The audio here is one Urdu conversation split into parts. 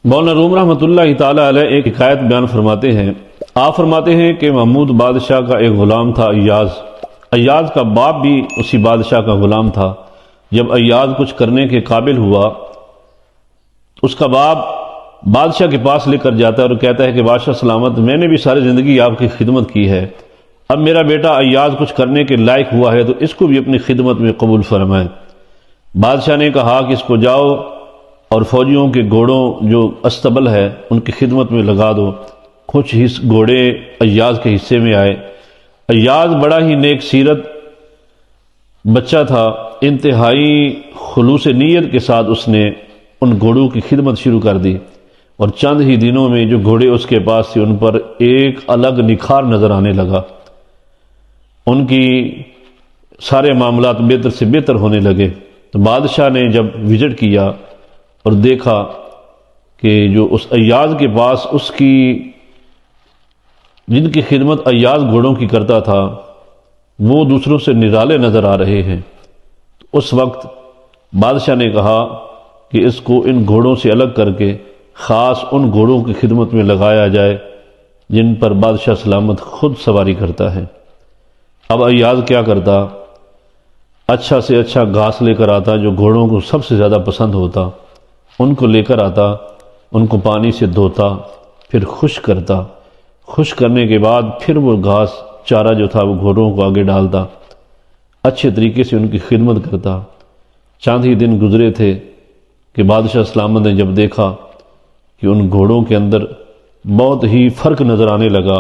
مولانا روم رحمۃ اللہ تعالی علیہ ایک حکایت بیان فرماتے ہیں۔ آپ فرماتے ہیں کہ محمود بادشاہ کا ایک غلام تھا ایاز کا باپ بھی اسی بادشاہ کا غلام تھا۔ جب ایاز کچھ کرنے کے قابل ہوا، اس کا باپ بادشاہ کے پاس لے کر جاتا ہے اور کہتا ہے کہ بادشاہ سلامت، میں نے بھی ساری زندگی آپ کی خدمت کی ہے، اب میرا بیٹا ایاز کچھ کرنے کے لائق ہوا ہے تو اس کو بھی اپنی خدمت میں قبول فرمائیں۔ بادشاہ نے کہا کہ اس کو جاؤ اور فوجیوں کے گھوڑوں جو استبل ہے ان کی خدمت میں لگا دو۔ کچھ گھوڑے ایاز کے حصے میں آئے۔ ایاز بڑا ہی نیک سیرت بچہ تھا، انتہائی خلوص نیت کے ساتھ اس نے ان گھوڑوں کی خدمت شروع کر دی، اور چند ہی دنوں میں جو گھوڑے اس کے پاس تھے ان پر ایک الگ نکھار نظر آنے لگا، ان کی سارے معاملات بہتر سے بہتر ہونے لگے۔ تو بادشاہ نے جب وزٹ کیا اور دیکھا کہ جو اس ایاز کے پاس اس کی جن کی خدمت ایاز گھوڑوں کی کرتا تھا وہ دوسروں سے نرالے نظر آ رہے ہیں، تو اس وقت بادشاہ نے کہا کہ اس کو ان گھوڑوں سے الگ کر کے خاص ان گھوڑوں کی خدمت میں لگایا جائے جن پر بادشاہ سلامت خود سواری کرتا ہے۔ اب ایاز کیا کرتا؟ اچھا سے اچھا گھاس لے کر آتا جو گھوڑوں کو سب سے زیادہ پسند ہوتا، ان کو لے کر آتا، ان کو پانی سے دھوتا، پھر خشک کرتا، خشک کرنے کے بعد پھر وہ گھاس چارہ جو تھا وہ گھوڑوں کو آگے ڈالتا، اچھے طریقے سے ان کی خدمت کرتا۔ چند ہی دن گزرے تھے کہ بادشاہ سلامت نے جب دیکھا کہ ان گھوڑوں کے اندر بہت ہی فرق نظر آنے لگا،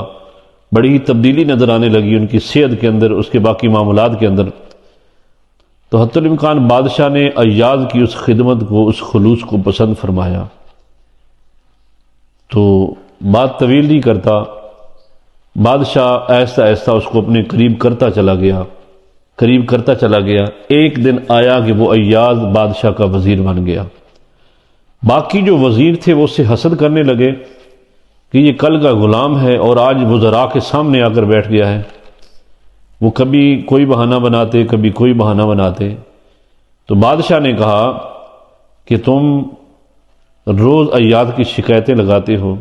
بڑی ہی تبدیلی نظر آنے لگی ان کی صحت کے اندر، اس کے باقی معاملات کے اندر، تو حتی الامکان بادشاہ نے ایاز کی اس خدمت کو، اس خلوص کو پسند فرمایا۔ تو بات طویل نہیں کرتا، بادشاہ آہستہ آہستہ اس کو اپنے قریب کرتا چلا گیا۔ ایک دن آیا کہ وہ ایاز بادشاہ کا وزیر بن گیا۔ باقی جو وزیر تھے وہ اس سے حسد کرنے لگے کہ یہ کل کا غلام ہے اور آج وزراء کے سامنے آ کر بیٹھ گیا ہے۔ وہ کبھی کوئی بہانہ بناتے، کبھی کوئی بہانہ بناتے۔ تو بادشاہ نے کہا کہ تم روز ایاز کی شکایتیں لگاتے ہو،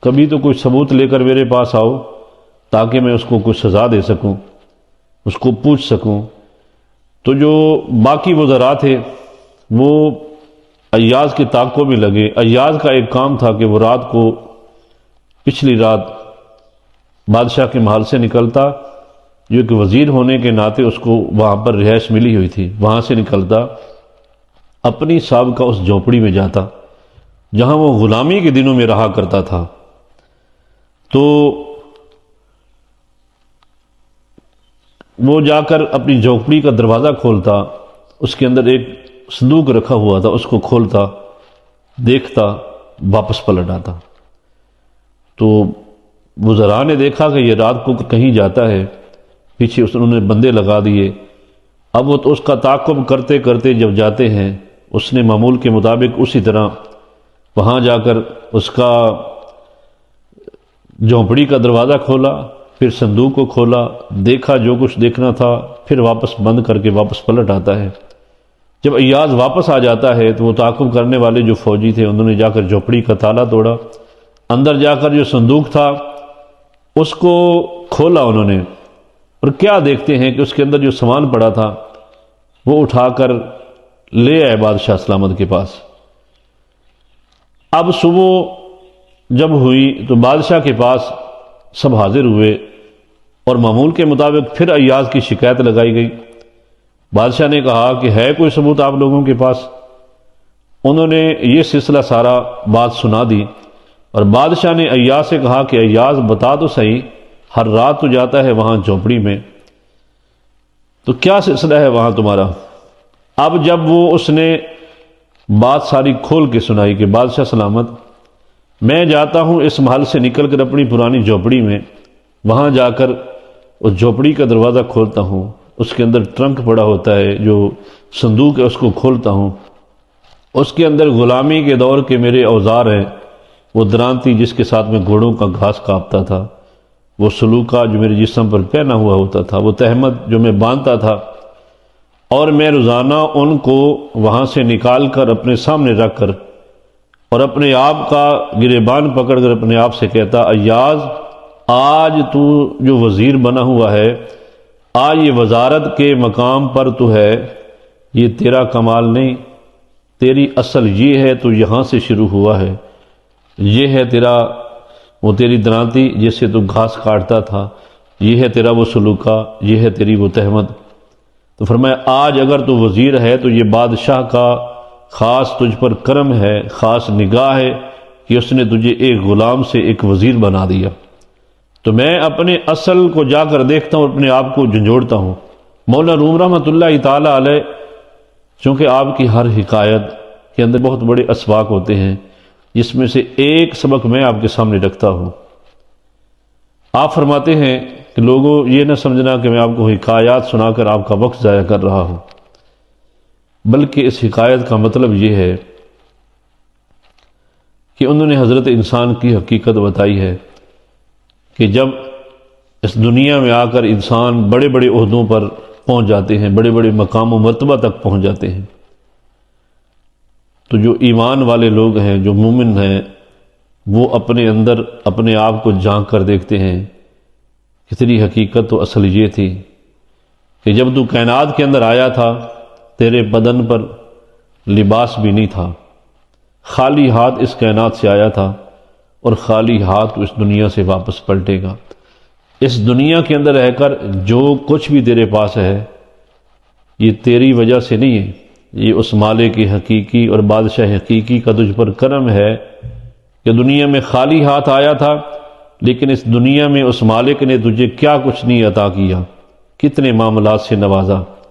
کبھی تو کوئی ثبوت لے کر میرے پاس آؤ تاکہ میں اس کو کوئی سزا دے سکوں، اس کو پوچھ سکوں۔ تو جو باقی وزراء تھے وہ ایاز کی تعاقب میں لگے۔ ایاز کا ایک کام تھا کہ وہ پچھلی رات بادشاہ کے محل سے نکلتا، جو کہ وزیر ہونے کے ناطے اس کو وہاں پر رہائش ملی ہوئی تھی، وہاں سے نکلتا، اپنی سابقہ اس جھونپڑی میں جاتا جہاں وہ غلامی کے دنوں میں رہا کرتا تھا۔ تو وہ جا کر اپنی جھونپڑی کا دروازہ کھولتا، اس کے اندر ایک صندوق رکھا ہوا تھا، اس کو کھولتا، دیکھتا، واپس پلٹ آتا۔ تو وزراء نے دیکھا کہ یہ رات کو کہیں جاتا ہے، پیچھے انہوں نے بندے لگا دیے۔ اب وہ تو اس کا تعاقب کرتے کرتے جب جاتے ہیں، اس نے معمول کے مطابق اسی طرح وہاں جا کر اس کا جھونپڑی کا دروازہ کھولا، پھر صندوق کو کھولا، دیکھا جو کچھ دیکھنا تھا، پھر واپس بند کر کے واپس پلٹ آتا ہے۔ جب ایاز واپس آ جاتا ہے تو وہ تعاقب کرنے والے جو فوجی تھے انہوں نے جا کر جھونپڑی کا تالا توڑا، اندر جا کر جو صندوق تھا اس کو کھولا انہوں نے، اور کیا دیکھتے ہیں کہ اس کے اندر جو سامان پڑا تھا وہ اٹھا کر لے آئے بادشاہ سلامت کے پاس۔ اب صبح جب ہوئی تو بادشاہ کے پاس سب حاضر ہوئے اور معمول کے مطابق پھر ایاز کی شکایت لگائی گئی۔ بادشاہ نے کہا کہ ہے کوئی ثبوت آپ لوگوں کے پاس؟ انہوں نے یہ سلسلہ سارا بات سنا دی، اور بادشاہ نے ایاز سے کہا کہ ایاز بتا تو صحیح، ہر رات تو جاتا ہے وہاں جھونپڑی میں، تو کیا سلسلہ ہے وہاں تمہارا؟ اب جب اس نے بات ساری کھول کے سنائی کہ بادشاہ سلامت، میں جاتا ہوں اس محل سے نکل کر اپنی پرانی جھونپڑی میں، وہاں جا کر اس جھونپڑی کا دروازہ کھولتا ہوں، اس کے اندر ٹرنک پڑا ہوتا ہے، جو صندوق ہے اس کو کھولتا ہوں، اس کے اندر غلامی کے دور کے میرے اوزار ہیں، وہ درانتی جس کے ساتھ میں گھوڑوں کا گھاس کاپتا تھا، وہ سلوکہ جو میرے جسم پر پہنا ہوا ہوتا تھا، وہ تہمت جو میں باندھتا تھا، اور میں روزانہ ان کو وہاں سے نکال کر اپنے سامنے رکھ کر اور اپنے آپ کا گریبان پکڑ کر اپنے آپ سے کہتا ایاز آج تو جو وزیر بنا ہوا ہے، آج یہ وزارت کے مقام پر تو ہے، یہ تیرا کمال نہیں، تیری اصل یہ ہے تو یہاں سے شروع ہوا ہے، یہ ہے تیرا وہ تیری درانتی جس سے تو گھاس کاٹتا تھا، یہ ہے تیرا وہ سلوکہ، یہ ہے تیری وہ تہمت۔ تو فرمایا آج اگر تو وزیر ہے تو یہ بادشاہ کا خاص تجھ پر کرم ہے، خاص نگاہ ہے کہ اس نے تجھے ایک غلام سے ایک وزیر بنا دیا۔ تو میں اپنے اصل کو جا کر دیکھتا ہوں، اپنے آپ کو جھنجھوڑتا ہوں۔ مولانا روم رحمۃ اللہ تعالی علیہ، چونکہ آپ کی ہر حکایت کے اندر بہت بڑے اسباق ہوتے ہیں، جس میں سے ایک سبق میں آپ کے سامنے رکھتا ہوں۔ آپ فرماتے ہیں کہ لوگوں یہ نہ سمجھنا کہ میں آپ کو حکایات سنا کر آپ کا وقت ضائع کر رہا ہوں، بلکہ اس حکایت کا مطلب یہ ہے کہ انہوں نے حضرت انسان کی حقیقت بتائی ہے کہ جب اس دنیا میں آ کر انسان بڑے بڑے عہدوں پر پہنچ جاتے ہیں، بڑے بڑے مقام و مرتبہ تک پہنچ جاتے ہیں، تو جو ایمان والے لوگ ہیں، جو مومن ہیں، وہ اپنے اندر اپنے آپ کو جھانک کر دیکھتے ہیں کہ تیری حقیقت تو اصل یہ تھی کہ جب تو کائنات کے اندر آیا تھا تیرے بدن پر لباس بھی نہیں تھا، خالی ہاتھ اس کائنات سے آیا تھا اور خالی ہاتھ اس دنیا سے واپس پلٹے گا۔ اس دنیا کے اندر رہ کر جو کچھ بھی تیرے پاس ہے یہ تیری وجہ سے نہیں ہے، یہ اس مالک حقیقی اور بادشاہ حقیقی کا تجھ پر کرم ہے کہ دنیا میں خالی ہاتھ آیا تھا، لیکن اس دنیا میں اس مالک نے تجھے کیا کچھ نہیں عطا کیا، کتنے معاملات سے نوازا۔